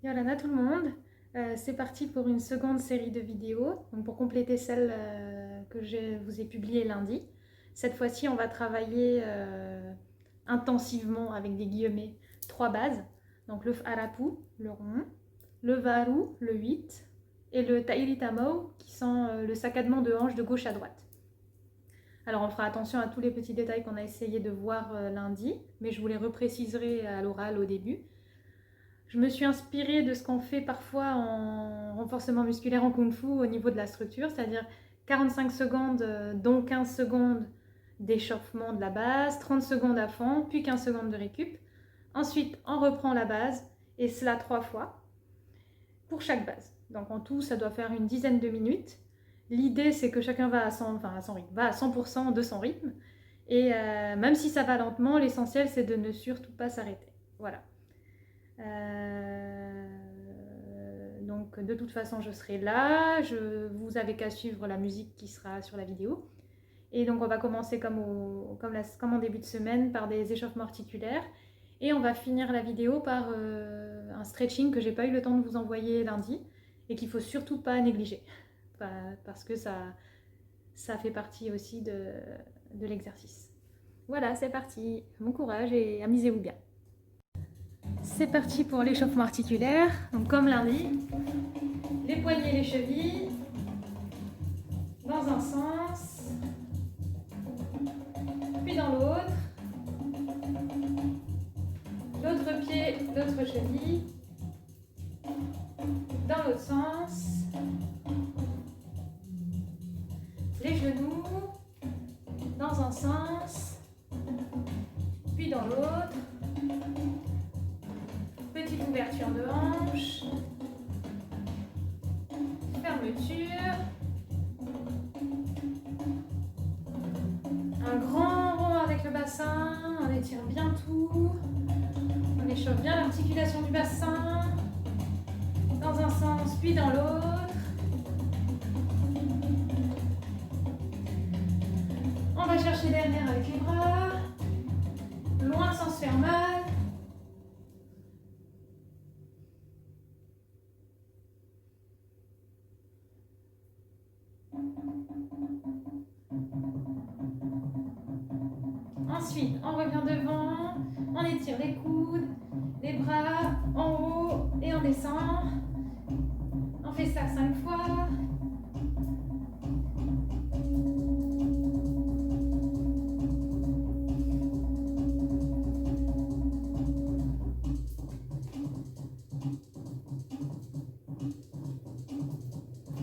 Yolanda tout le monde, c'est parti pour une seconde série de vidéos, donc pour compléter celle que je vous ai publiée lundi. Cette fois-ci, on va travailler intensivement avec des guillemets 3 bases, donc le f'arapu, le rond, le varu, le 8, et le tairitamau, qui sont le saccadement de hanche de gauche à droite. Alors on fera attention à tous les petits détails qu'on a essayé de voir lundi, mais je vous les repréciserai à l'oral au début. Je me suis inspirée de ce qu'on fait parfois en renforcement musculaire en Kung-Fu au niveau de la structure, c'est-à-dire 45 secondes, dont 15 secondes d'échauffement de la base, 30 secondes à fond, puis 15 secondes de récup. Ensuite, on reprend la base, et cela 3 fois, pour chaque base. Donc en tout, ça doit faire une dizaine de minutes. L'idée, c'est que chacun va à son rythme, va à 100% de son rythme. Et même si ça va lentement, l'essentiel, c'est de ne surtout pas s'arrêter. Voilà. Donc de toute façon je serai là, vous avez qu'à suivre la musique qui sera sur la vidéo. Et donc on va commencer comme en début de semaine par des échauffements articulaires. Et on va finir la vidéo par un stretching que j'ai pas eu le temps de vous envoyer lundi et qu'il faut surtout pas négliger. Parce que ça fait partie aussi de l'exercice. Voilà, c'est parti. Bon courage et amusez-vous bien. C'est parti pour l'échauffement articulaire. Donc comme lundi, les poignets et les chevilles dans un sens, puis dans l'autre. L'autre pied, l'autre cheville, dans l'autre sens. Les genoux dans un sens, puis dans l'autre. Petite ouverture de hanche, fermeture, un grand rond avec le bassin, on étire bien tout, on échauffe bien l'articulation du bassin, dans un sens puis dans l'autre. On va chercher derrière avec les bras, loin sans se faire mal. Ensuite, on revient devant, on étire les coudes, les bras en haut et on descend. On fait ça 5 fois.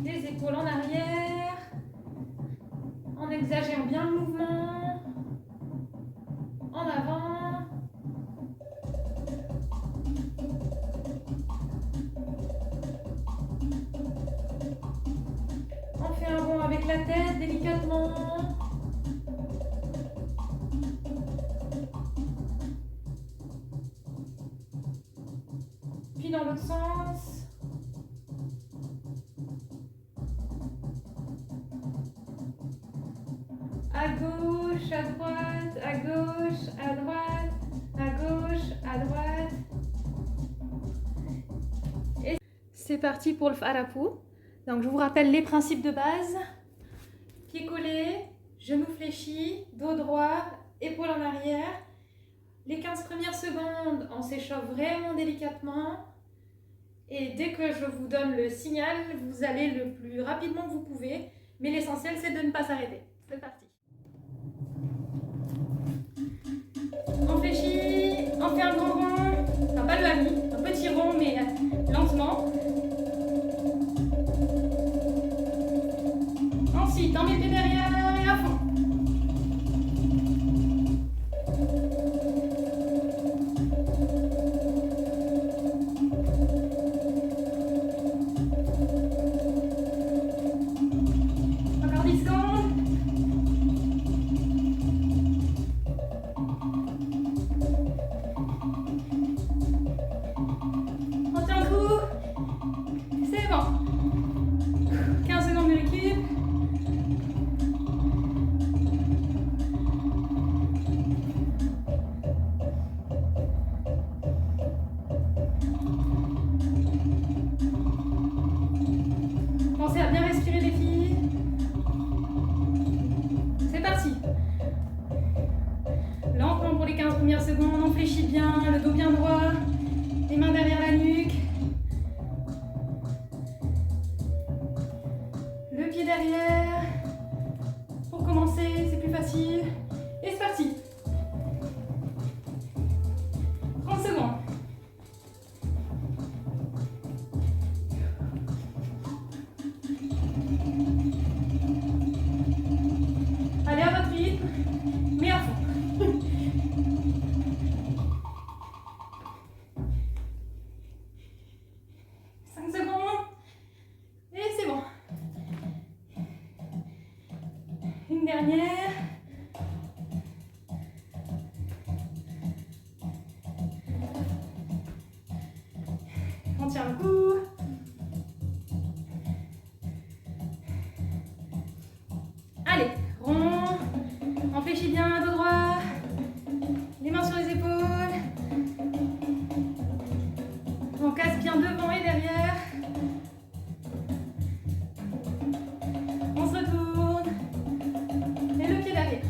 Les épaules en arrière. On exagère bien le mouvement. En avant. On fait un rond avec la tête délicatement. Puis dans l'autre sens. À gauche, à droite, à gauche, à droite, à gauche, à droite. Et c'est parti pour le f'arapu. Donc je vous rappelle les principes de base. Pieds collés, genoux fléchis, dos droit, épaules en arrière. Les 15 premières secondes, on s'échauffe vraiment délicatement. Et dès que je vous donne le signal, vous allez le plus rapidement que vous pouvez. Mais l'essentiel, c'est de ne pas s'arrêter. C'est parti. On fléchit, on fait un grand rond, enfin pas le hami, un petit rond mais lentement. Ensuite, on met le pied derrière et à fond. Encore 10 secondes. bien, le dos bien droit, les mains derrière la nuque. Le pied derrière. Pour commencer, c'est plus facile. Et c'est parti. 30 secondes. Allez, à votre rythme, mais à fond. 5 secondes. Et c'est bon. Une dernière. On tient le coup. Allez, rond. On fléchit bien, dos droit. Les mains sur les épaules. On casse bien devant et derrière. On se retourne. Et le pied derrière.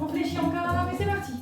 On fléchit encore et c'est parti.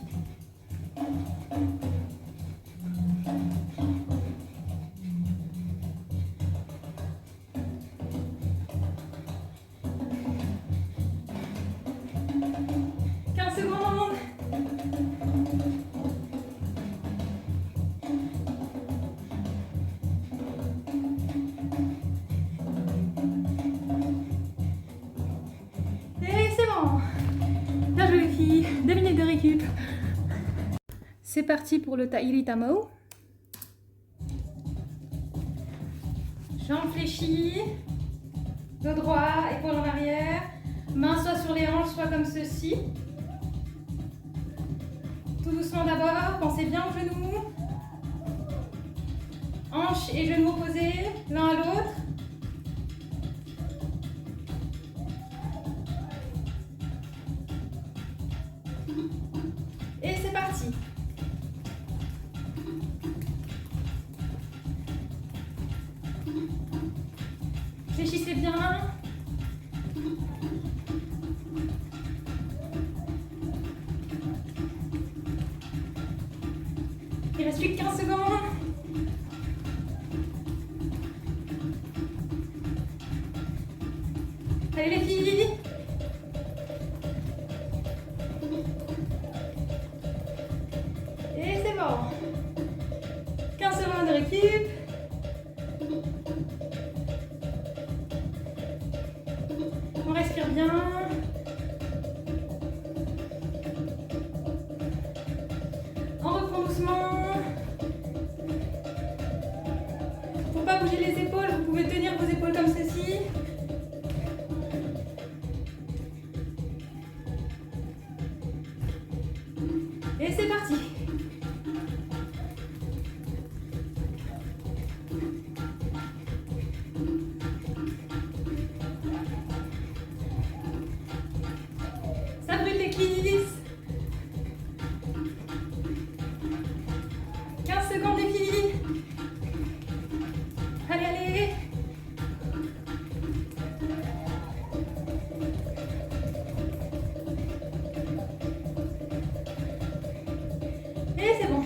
C'est parti pour le Tahiri Tamao. Jambes fléchies, dos droit, épaules en arrière, mains soit sur les hanches, soit comme ceci. Tout doucement d'abord, pensez bien aux genoux. Hanches et genoux opposés, l'un à l'autre. Et c'est parti. Fléchissez bien. Il reste plus que 15 secondes. Allez les filles. Et c'est bon. 15 secondes de récup. On respire bien. On reprend doucement. Faut pas bouger les épaules, vous pouvez tenir vos épaules comme ceci. Et c'est parti. Ça brûle les cuisses. 15 secondes les filles. Allez, allez. Et c'est bon.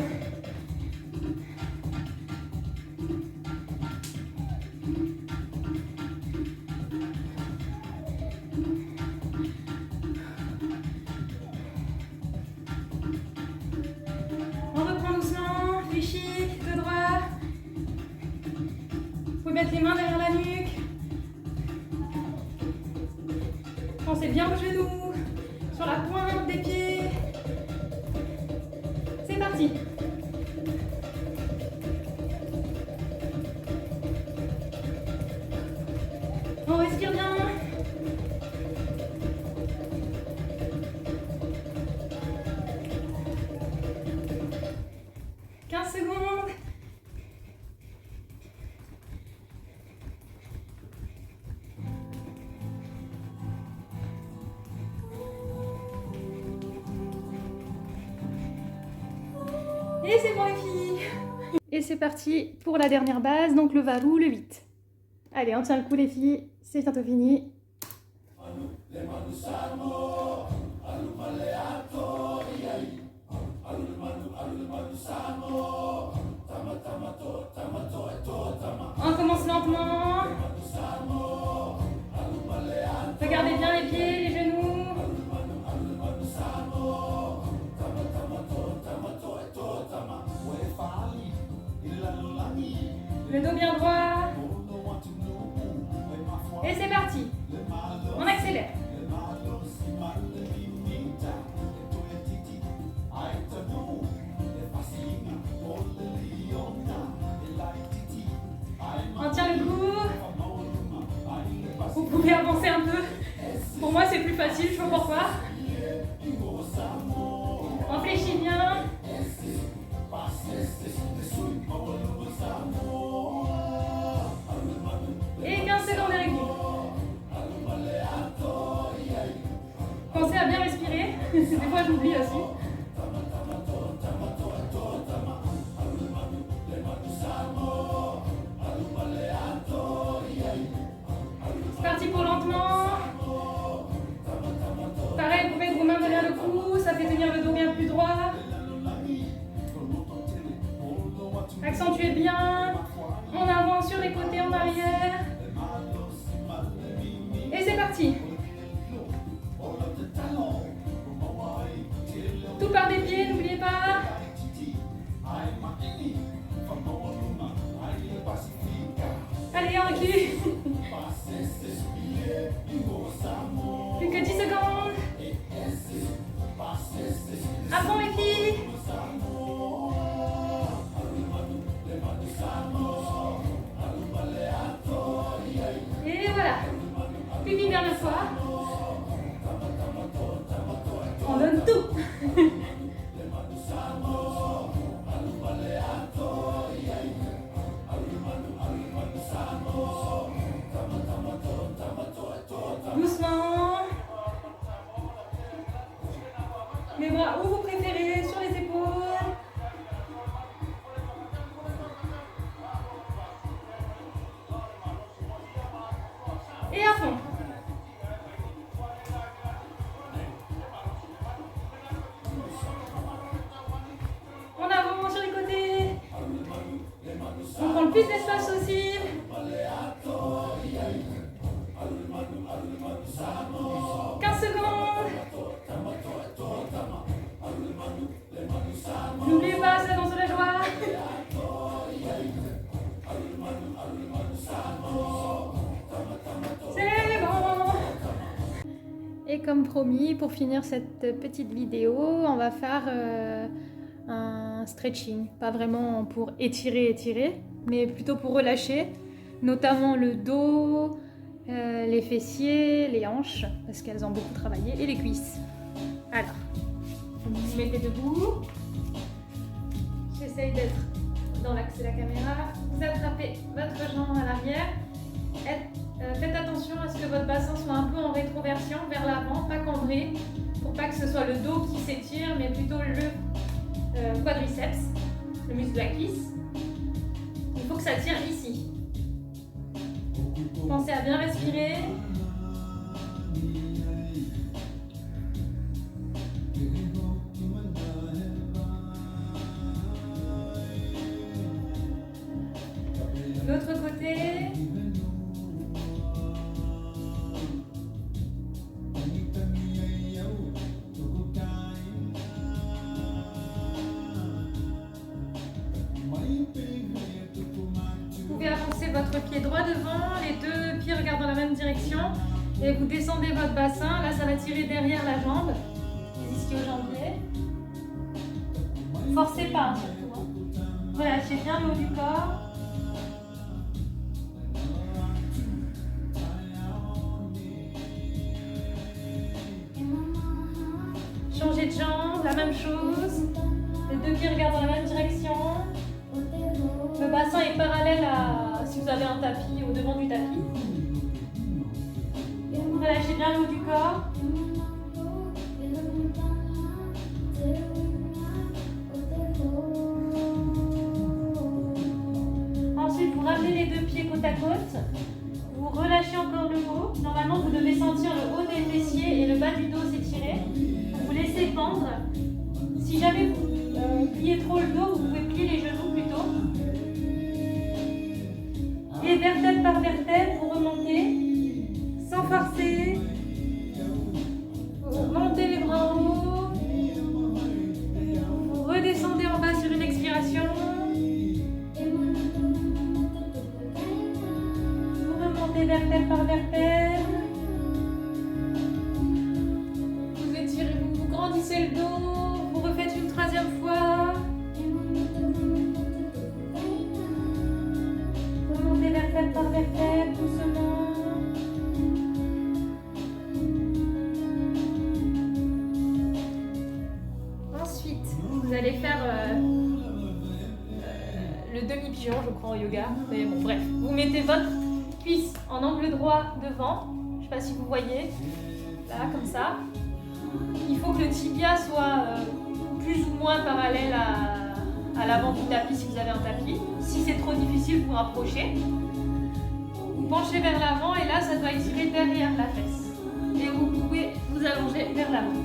On reprend doucement, fléchis, dos droit. Vous pouvez mettre les mains derrière la nuque. Pensez bien aux genoux, sur la pointe des pieds. C'est parti. On respire bien. Secondes. Et c'est bon les filles. Et c'est parti pour la dernière base, donc le varou, le 8. Allez, on tient le coup les filles, c'est bientôt fini. On commence lentement. Regardez bien les pieds, les genoux. Le dos bien droit. Et c'est parti. On accélère. On tient le coup. Vous pouvez avancer un peu. Pour moi, c'est plus facile, je sais pas pourquoi. On fléchit bien. Et 15 secondes de régime. Pensez à bien respirer. Des fois, j'oublie aussi. C'est parti pour lentement. Pareil, vous pouvez vous mains derrière le cou, ça fait tenir le dos bien plus droit. Accentuez bien. En avant, sur les côtés, en arrière. Et c'est parti. Tout part des pieds, n'oubliez pas. Allez, en recul. Plus que 10 secondes. À fond les filles. Et voilà. Puis une dernière fois. On donne tout. Doucement. Les bras où vous préférez, sur les épaules. Et à fond. En avant, sur les côtés. On prend le plus d'espace aussi. 15 secondes. N'oubliez pas, c'est la danse de la joie. C'est bon. Et comme promis, pour finir cette petite vidéo, on va faire un stretching. Pas vraiment pour étirer, mais plutôt pour relâcher, notamment le dos, les fessiers, les hanches, parce qu'elles ont beaucoup travaillé, et les cuisses. Alors, vous vous mettez debout. J'essaye d'être dans l'axe de la caméra. Vous attrapez votre jambe à l'arrière. Faites attention à ce que votre bassin soit un peu en rétroversion vers l'avant, pas cambré, pour pas que ce soit le dos qui s'étire, mais plutôt le quadriceps, le muscle de la cuisse. Il faut que ça tire ici. Pensez à bien respirer. L'autre côté. Vous pouvez avancer votre pied droit devant, les deux pieds regardent dans la même direction et vous descendez votre bassin. Là, ça va tirer derrière la jambe, les ischio-jambiers. Forcez pas, surtout. Relâchez bien le haut du corps. Changez de jambe, la même chose. Les deux pieds regardent dans la même direction. Le bassin est parallèle à si vous avez un tapis au devant du tapis. Relâchez bien le haut du corps. Ensuite, vous ramenez les deux pieds côte à côte. Vous relâchez encore le haut. Normalement, vous devez sentir le haut des fessiers et le bas du dos s'étirer. Vous laissez pendre. Si jamais pliez trop le dos, vous pouvez plier les genoux plutôt. Et vertèbre par vertèbre, vous remontez, sans forcer. Vous montez les bras en haut. Vous redescendez en bas sur une expiration. Vous remontez vertèbre par vertèbre. Vous étirez, vous grandissez le dos. Vous refaites une troisième fois. Vous montez vertèbre par vertèbre, doucement. Vous allez faire le demi-pigeon, je crois, en yoga. Mais bon, bref. Vous mettez votre cuisse en angle droit devant. Je ne sais pas si vous voyez. Là, comme ça. Il faut que le tibia soit plus ou moins parallèle à l'avant du tapis si vous avez un tapis. Si c'est trop difficile, vous rapprochez. Vous penchez vers l'avant et là, ça doit étirer derrière la fesse. Et vous pouvez vous allonger vers l'avant.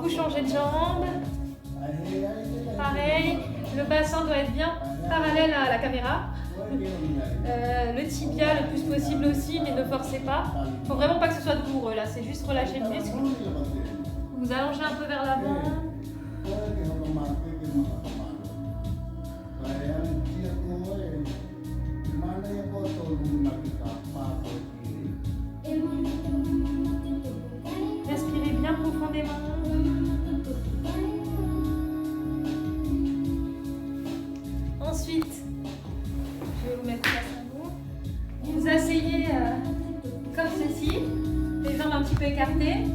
Vous changez de jambe. Pareil, le bassin doit être bien parallèle à la caméra. Le tibia le plus possible aussi, mais ne forcez pas. Il ne faut vraiment pas que ce soit douloureux là, c'est juste relâcher le muscle. Vous allongez un peu vers l'avant. Respirez bien profondément. Ensuite, je vais vous mettre face à vous. Vous asseyez comme ceci, les jambes un petit peu écartées.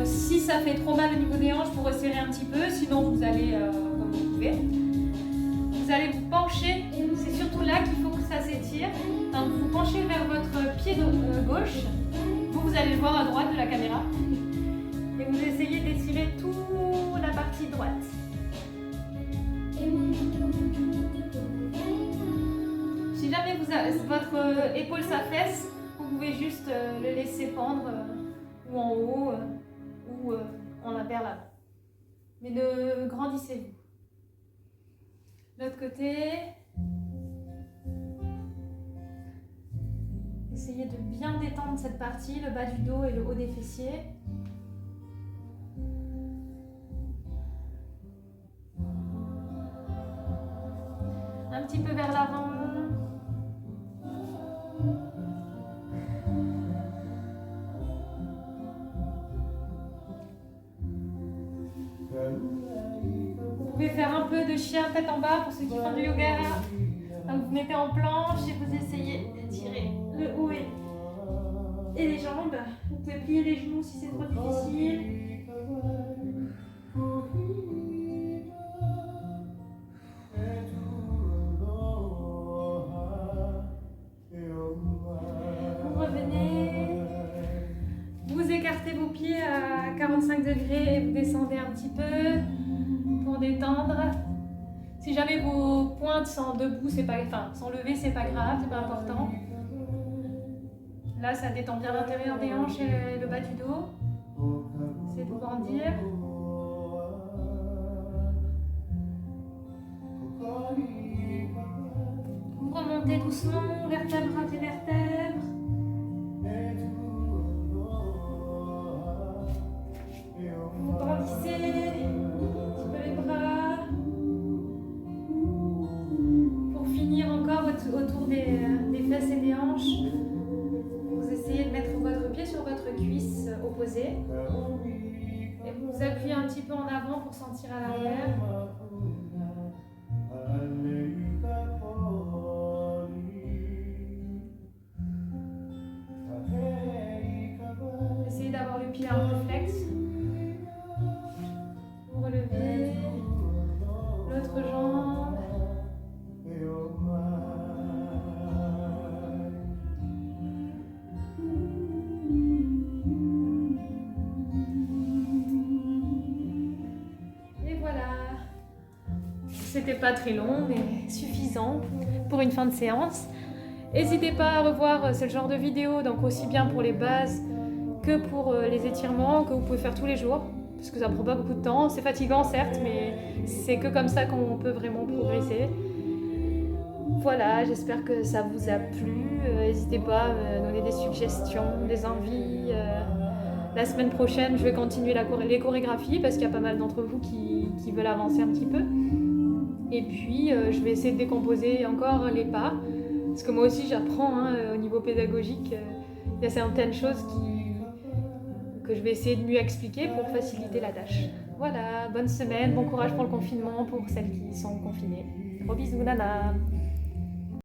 Si ça fait trop mal au niveau des hanches, vous resserrez un petit peu, sinon vous allez comme vous pouvez. Vous allez vous pencher, c'est surtout là qu'il faut que ça s'étire. Donc vous penchez vers votre pied gauche, vous allez le voir à droite de la caméra. Et vous essayez d'étirer toute la partie droite. Si jamais votre épaule s'affaisse, vous pouvez juste le laisser pendre ou en haut ou en vers l'avant. Mais ne grandissez-vous. L'autre côté. Essayez de bien détendre cette partie, le bas du dos et le haut des fessiers. Un petit peu vers l'avant. Vous pouvez faire un peu de chien tête en bas pour ceux qui font du yoga. Donc vous mettez en planche et vous essayez d'étirer le haut et les jambes. Vous pouvez plier les genoux si c'est trop difficile. Vous revenez. Vous écartez vos pieds à 45 degrés et vous descendez un petit peu pour détendre. Si jamais vos pointes sont debout, c'est pas, enfin, sont levées, c'est pas grave, c'est pas important. Là, ça détend bien l'intérieur des hanches et le bas du dos. C'est de vous grandir. Vous remontez doucement, vertèbre après vertèbre. Vous grandissez un petit peu les bras. Pour finir encore autour des fesses et des hanches, vous essayez de mettre votre pied sur votre cuisse opposée. Et vous vous appuyez un petit peu en avant pour sentir à l'arrière. Essayez d'avoir le pied un peu flex. Vous relevez l'autre jambe. Et voilà. C'était pas très long, mais suffisant pour une fin de séance. N'hésitez pas à revoir ce genre de vidéo, donc aussi bien pour les bases que pour les étirements que vous pouvez faire tous les jours, parce que ça prend pas beaucoup de temps. C'est fatigant certes, mais c'est que comme ça qu'on peut vraiment progresser. Voilà, j'espère que ça vous a plu. N'hésitez pas à me donner des suggestions, des envies. La semaine prochaine, je vais continuer les chorégraphies parce qu'il y a pas mal d'entre vous qui veulent avancer un petit peu. Et puis, je vais essayer de décomposer encore les pas. Parce que moi aussi, j'apprends au niveau pédagogique. Il y a certaines choses que je vais essayer de mieux expliquer pour faciliter la tâche. Voilà, bonne semaine, bon courage pour le confinement pour celles qui sont confinées. Gros bisous, nana!